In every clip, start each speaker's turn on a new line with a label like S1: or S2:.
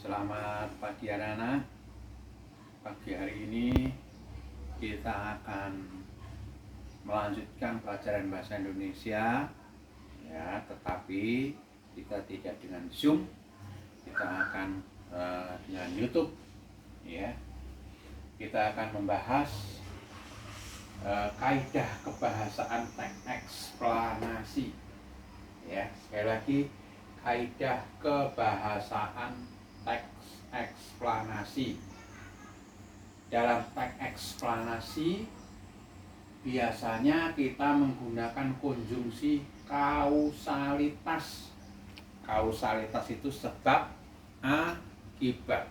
S1: Selamat pagi anak-anak. Pagi hari ini kita akan melanjutkan pelajaran bahasa Indonesia ya, tetapi kita tidak dengan Zoom, kita akan dengan YouTube ya. Kita akan membahas kaidah kebahasaan teks eksplanasi ya. Sekali lagi, kaidah kebahasaan teks eksplanasi. Dalam teks eksplanasi biasanya kita menggunakan konjungsi kausalitas. Kausalitas itu sebab akibat.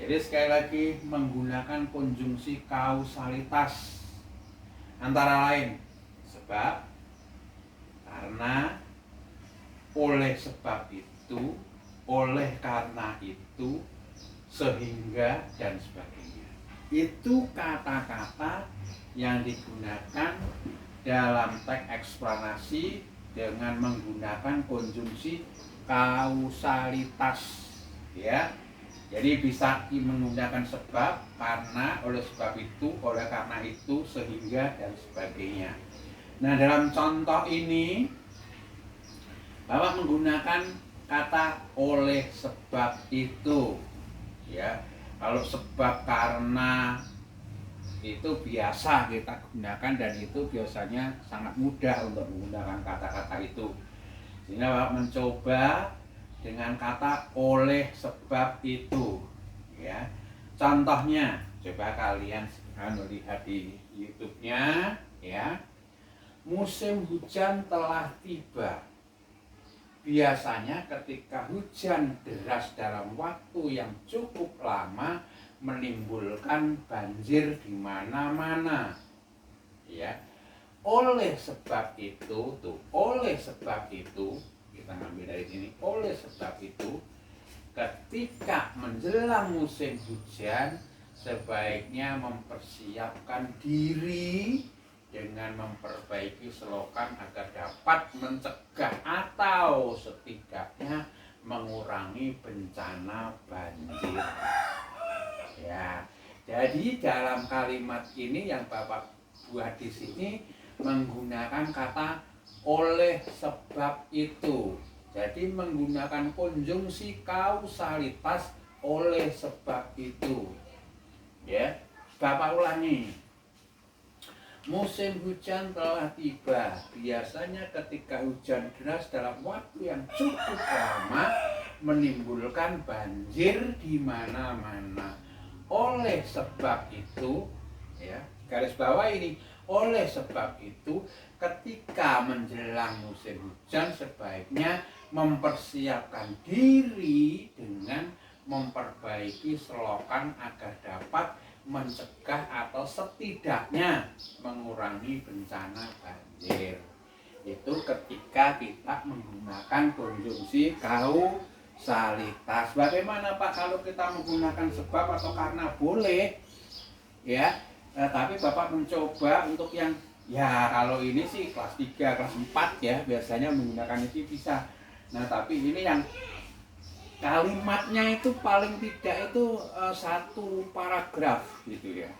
S1: Jadi sekali lagi, menggunakan konjungsi kausalitas, antara lain sebab, karena, oleh sebab itu, oleh karena itu, sehingga, dan sebagainya. Itu kata-kata yang digunakan dalam teks eksplanasi dengan menggunakan konjungsi kausalitas ya. Jadi bisa menggunakan sebab, karena, oleh sebab itu, oleh karena itu, sehingga, dan sebagainya. Nah, dalam contoh ini Bapak menggunakan kata oleh sebab itu ya. Kalau sebab, karena itu biasa kita gunakan, dan itu biasanya sangat mudah untuk menggunakan kata-kata itu. Sehingga Bapak mencoba dengan kata oleh sebab itu ya. Contohnya coba kalian lihat di YouTube-nya ya. Musim hujan telah tiba. Biasanya ketika hujan deras dalam waktu yang cukup lama menimbulkan banjir di mana-mana ya. Oleh sebab itu oleh sebab itu, kita ambil dari sini, oleh sebab itu, ketika menjelang musim hujan sebaiknya mempersiapkan diri dengan memperbaiki selokan agar dapat mencegah atau setidaknya mengurangi bencana banjir. Ya, jadi dalam kalimat ini yang Bapak buat di sini menggunakan kata oleh sebab itu. Jadi menggunakan konjungsi kausalitas oleh sebab itu. Ya, Bapak ulangi. Musim hujan telah tiba. Biasanya ketika hujan deras dalam waktu yang cukup lama menimbulkan banjir di mana-mana. Oleh sebab itu, ya, garis bawah ini, oleh sebab itu, ketika menjelang musim hujan sebaiknya mempersiapkan diri dengan memperbaiki selokan agar dapat mencegah atau setidaknya mengurangi bencana banjir. Itu ketika kita menggunakan konjungsi kausalitas. Bagaimana Pak kalau kita menggunakan sebab atau karena? Boleh ya, tapi Bapak mencoba untuk yang ya, kalau ini sih kelas 3, kelas 4 ya, biasanya menggunakan itu bisa. Nah, tapi ini yang kalimatnya itu paling tidak itu satu paragraf gitu ya.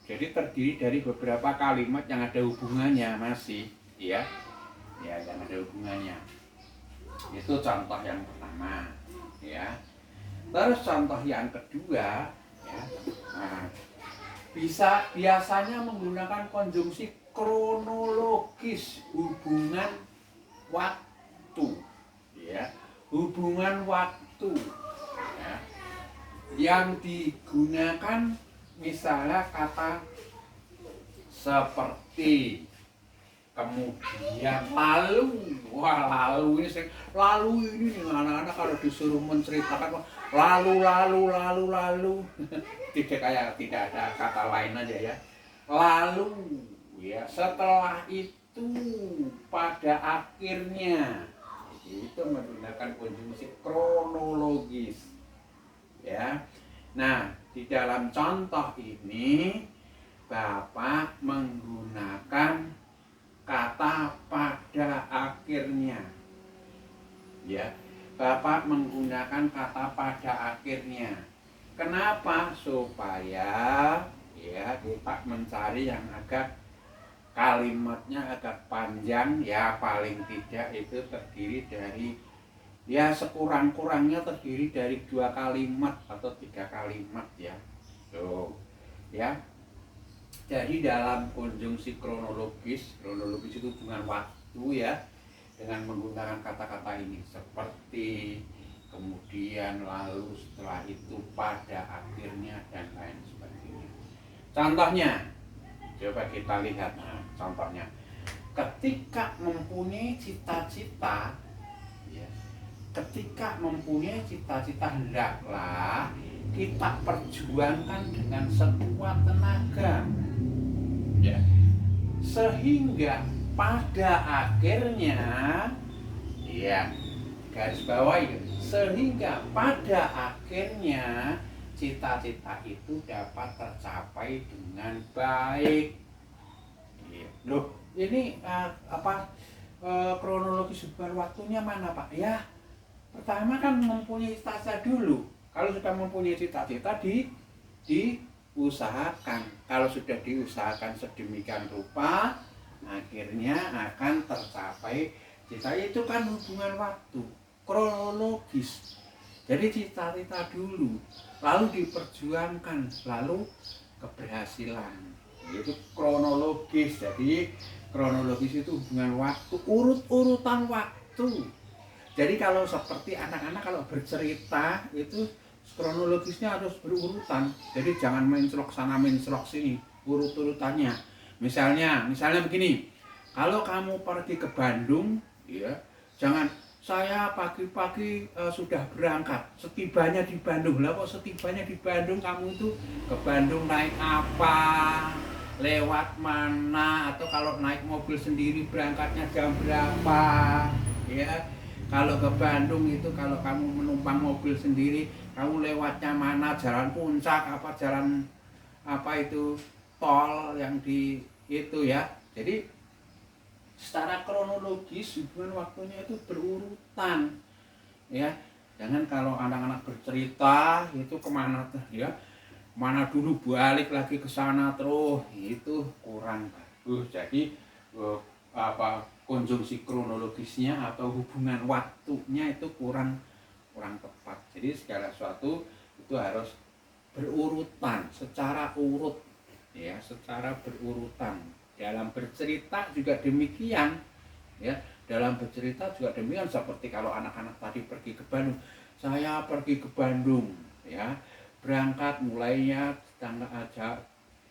S1: Jadi terdiri dari beberapa kalimat yang ada hubungannya masih ya. Ya, yang ada hubungannya. Itu contoh yang pertama ya. Terus contoh yang kedua ya. Nah, biasanya menggunakan konjungsi kronologis, hubungan waktu ya. Hubungan waktu ya, yang digunakan misalnya kata seperti, kemudian, lalu. Wah, lalu ini nih anak-anak kalau disuruh menceritakan lalu tidak ada kata lain aja ya. Lalu ya, setelah itu, pada akhirnya. Itu menggunakan konjungsi kronologis ya. Nah, di dalam contoh ini Bapak menggunakan kata pada akhirnya ya. Bapak menggunakan kata pada akhirnya. Kenapa? Supaya ya kita mencari yang agak kalimatnya agak panjang, ya paling tidak itu terdiri dari ya sekurang-kurangnya terdiri dari 2 kalimat atau 3 kalimat ya. Tuh, ya. Jadi dalam konjungsi kronologis itu hubungan waktu ya, dengan menggunakan kata-kata ini seperti, kemudian, lalu, setelah itu, pada akhirnya, dan lain sebagainya. Contohnya, coba kita lihat. Nah, contohnya, ketika mempunyai cita-cita, ya, ketika mempunyai cita-cita hendaklah kita perjuangkan dengan sekuat tenaga, ya, sehingga pada akhirnya, ya, garis bawahi, sehingga pada akhirnya cita-cita itu dapat tercapai dengan baik. Loh, ini kronologis hubungan waktunya mana Pak? Ya, pertama kan mempunyai cita-cita dulu. Kalau sudah mempunyai cita-cita diusahakan. Kalau sudah diusahakan sedemikian rupa, akhirnya akan tercapai cita. Itu kan hubungan waktu, kronologis. Jadi cita-cita dulu, lalu diperjuangkan, lalu keberhasilan. Itu kronologis. Jadi kronologis itu hubungan waktu, urut-urutan waktu. Jadi kalau seperti anak-anak kalau bercerita itu kronologisnya harus berurutan. Jadi jangan mencelok sana mencelok sini, urut-urutannya. Misalnya begini. Kalau kamu pergi ke Bandung, ya, jangan saya pagi-pagi sudah berangkat. Setibanya di Bandung. Lah kok setibanya di Bandung kamu itu ke Bandung naik apa? Lewat mana? Atau kalau naik mobil sendiri berangkatnya jam berapa? Ya. Kalau ke Bandung itu kalau kamu menumpang mobil sendiri, kamu lewatnya mana? Jalan Puncak apa jalan apa itu tol yang di itu ya. Jadi secara kronologis hubungan waktunya itu berurutan ya. Jangan kalau anak-anak bercerita itu kemana ya, mana dulu balik lagi ke sana terus, itu kurang bagus. Jadi konjungsi kronologisnya atau hubungan waktunya itu kurang tepat. Jadi segala sesuatu itu harus berurutan, secara urut ya, secara berurutan. Dalam bercerita juga demikian ya, dalam bercerita juga demikian. Seperti kalau anak-anak tadi pergi ke Bandung, saya pergi ke Bandung ya, berangkat mulainya tanggal aja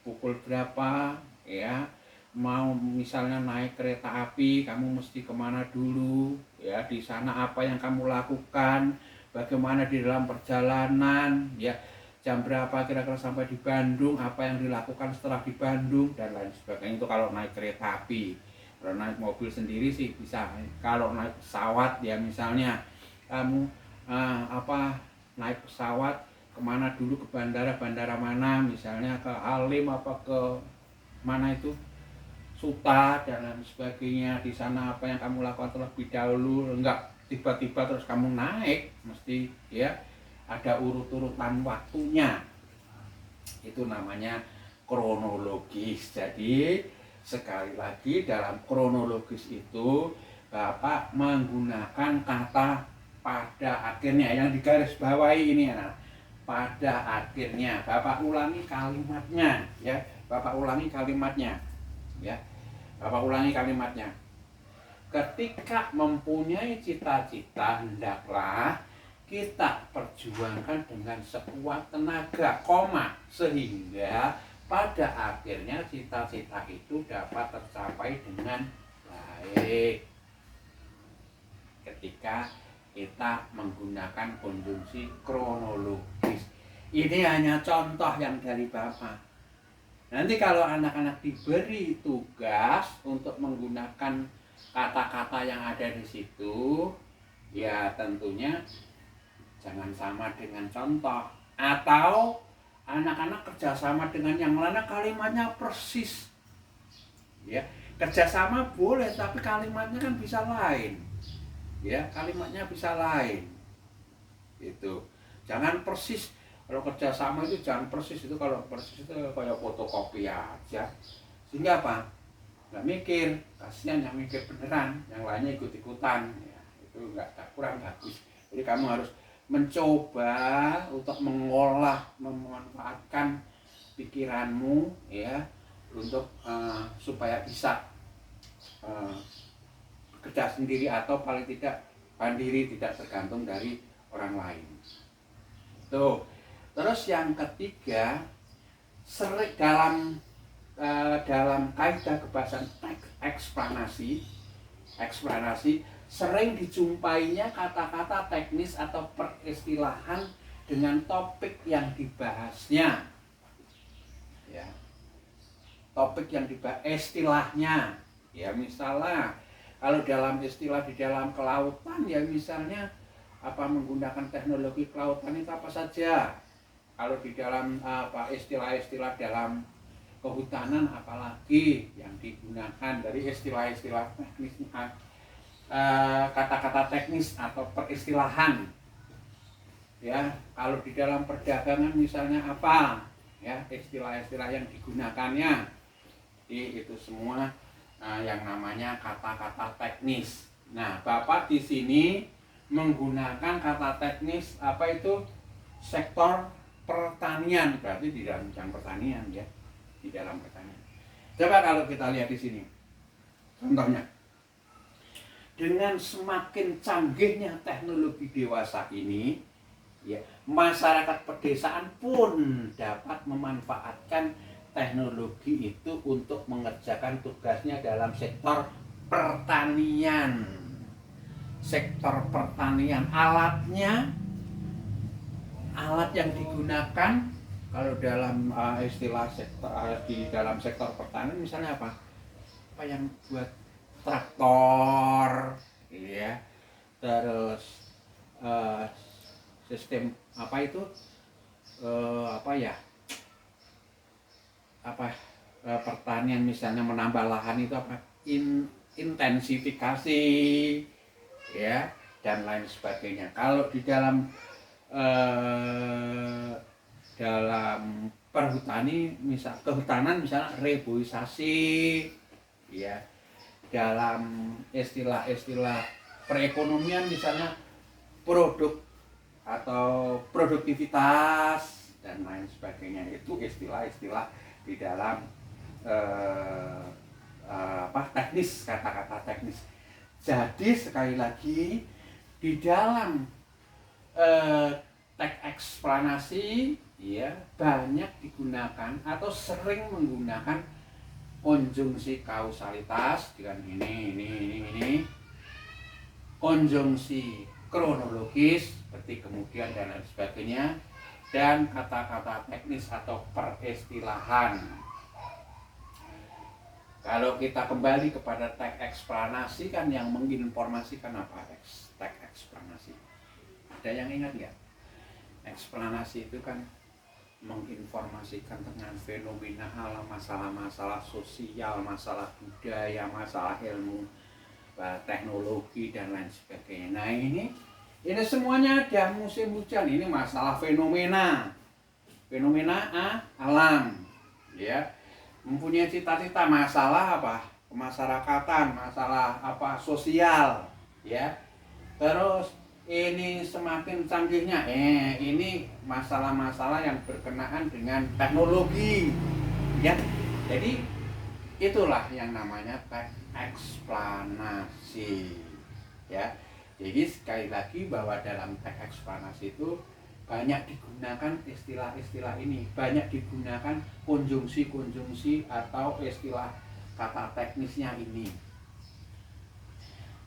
S1: pukul berapa ya, mau misalnya naik kereta api kamu mesti kemana dulu ya, di sana apa yang kamu lakukan, bagaimana di dalam perjalanan ya, jam berapa kira-kira sampai di Bandung, apa yang dilakukan setelah di Bandung, dan lain sebagainya. Itu kalau naik kereta api. Kalau naik mobil sendiri sih bisa. Kalau naik pesawat ya, misalnya kamu naik pesawat kemana dulu, ke bandara mana, misalnya ke Halim apa ke mana itu, Suta dan lain sebagainya. Di sana apa yang kamu lakukan terlebih dahulu, enggak tiba-tiba terus kamu naik, mesti ya ada urut-urutan waktunya. Itu namanya kronologis. Jadi sekali lagi dalam kronologis itu Bapak menggunakan kata pada akhirnya yang digaris bawahi ini ya. Pada akhirnya Bapak ulangi kalimatnya ya. Bapak ulangi kalimatnya ya. Bapak ulangi kalimatnya. Ketika mempunyai cita-cita hendaklah kita perjuangkan dengan sekuat tenaga, sehingga pada akhirnya cita-cita itu dapat tercapai dengan baik. Ketika kita menggunakan konjungsi kronologis. Ini hanya contoh yang dari Bapak. Nanti kalau anak-anak diberi tugas untuk menggunakan kata-kata yang ada di situ, ya tentunya jangan sama dengan contoh. Atau anak-anak kerjasama dengan yang lain, kalimatnya persis. Ya, kerjasama boleh, tapi kalimatnya kan bisa lain. Ya, kalimatnya bisa lain. Itu jangan persis. Kalau kerjasama itu jangan persis, itu kalau persis itu kayak fotokopi aja, sehingga apa, nggak mikir, kasihan yang mikir beneran, yang lainnya ikut-ikutan ya, itu nggak, kurang bagus. Jadi kamu harus mencoba untuk mengolah, memanfaatkan pikiranmu ya, untuk supaya bisa bekerja sendiri, atau paling tidak mandiri, tidak tergantung dari orang lain. Tuh. Terus yang ketiga, sering dalam kaidah kebahasaan eksplanasi sering dijumpainya kata-kata teknis atau peristilahan dengan topik yang dibahasnya. Ya. Topik yang dibahas, istilahnya. Ya, misalnya kalau dalam istilah di dalam kelautan ya, misalnya apa, menggunakan teknologi kelautan itu apa saja. Kalau di dalam istilah-istilah dalam kehutanan apalagi yang digunakan, dari istilah-istilah teknis, kata-kata teknis atau peristilahan. Ya, kalau di dalam perdagangan misalnya apa, ya, istilah-istilah yang digunakannya. Itu semua yang namanya kata-kata teknis. Nah, Bapak di sini menggunakan kata teknis apa itu, sektor pertanian, berarti di dalam bidang pertanian ya, di dalam pertanian. Coba kalau kita lihat di sini, contohnya, dengan semakin canggihnya teknologi dewasa ini, ya, masyarakat pedesaan pun dapat memanfaatkan teknologi itu untuk mengerjakan tugasnya dalam sektor pertanian. Sektor pertanian, alat yang digunakan kalau dalam istilah sektor, di dalam sektor pertanian misalnya apa yang buat traktor, ya, terus sistem apa itu, pertanian misalnya menambah lahan itu apa, intensifikasi ya, dan lain sebagainya. Kalau di dalam kehutanan misalnya reboisasi ya, dalam istilah-istilah perekonomian misalnya produk atau produktivitas dan lain sebagainya. Itu istilah-istilah di dalam teknis, kata-kata teknis. Jadi sekali lagi, di dalam teks eksplanasi ya, banyak digunakan atau sering menggunakan konjungsi kausalitas dengan ini, konjungsi kronologis seperti kemudian dan lain sebagainya, dan kata-kata teknis atau peristilahan. Kalau kita kembali kepada teks eksplanasi, kan yang menginformasikan apa teks eksplanasi? Ada yang ingat nggak? Eksplanasi itu kan menginformasikan tentang fenomena alam, masalah-masalah sosial, masalah budaya, masalah ilmu, teknologi dan lain sebagainya. Nah, ini semuanya ada. Musim hujan ini masalah fenomena alam, ya, mempunyai cita-cita, masalah apa, kemasyarakatan, masalah apa, sosial, ya. Terus ini semakin canggihnya, ini masalah-masalah yang berkenaan dengan teknologi, ya. Jadi itulah yang namanya teks eksplanasi, ya. Jadi sekali lagi bahwa dalam teks eksplanasi itu banyak digunakan istilah-istilah ini, banyak digunakan konjungsi-konjungsi atau istilah kata teknisnya ini.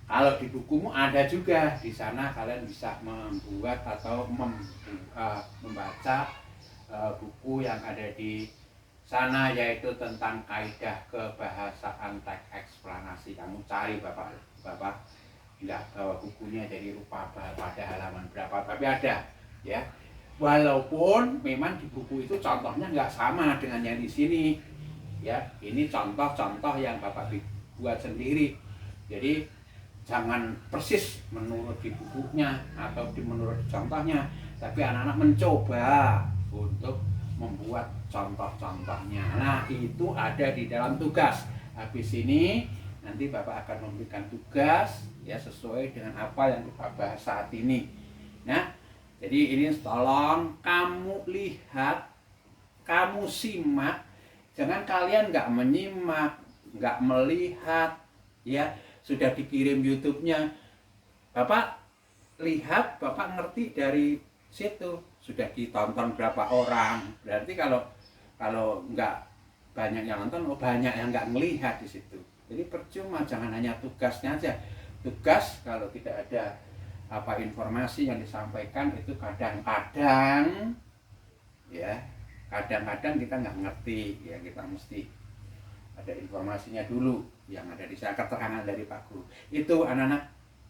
S1: Kalau di bukumu ada juga, di sana kalian bisa membuat atau membaca buku yang ada di sana, yaitu tentang kaidah kebahasaan teks eksplanasi. Kamu cari Bapak tidak bawa bukunya jadi rupa pada halaman berapa, tapi ada ya. Walaupun memang di buku itu contohnya nggak sama dengan yang di sini ya. Ini contoh-contoh yang Bapak buat sendiri. Jadi jangan persis menurut di bukunya atau menurut contohnya, tapi anak-anak mencoba untuk membuat contoh-contohnya. Nah, itu ada di dalam tugas. Habis ini nanti Bapak akan memberikan tugas ya sesuai dengan apa yang kita bahas saat ini. Nah, jadi ini tolong kamu lihat, kamu simak, jangan kalian nggak menyimak, nggak melihat, ya sudah dikirim YouTube-nya, Bapak lihat, Bapak ngerti dari situ, sudah ditonton berapa orang, berarti kalau nggak banyak yang nonton, oh banyak yang nggak melihat di situ. Jadi percuma, jangan hanya tugasnya aja. Tugas kalau tidak ada apa informasi yang disampaikan itu kadang-kadang ya kadang-kadang kita nggak ngerti ya, kita mesti ada informasinya dulu yang ada di sana, keterangan dari Pak Guru. Itu anak-anak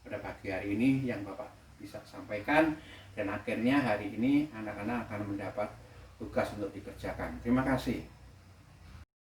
S1: pada pagi hari ini yang Bapak bisa sampaikan, dan akhirnya hari ini anak-anak akan mendapat tugas untuk dikerjakan. Terima kasih.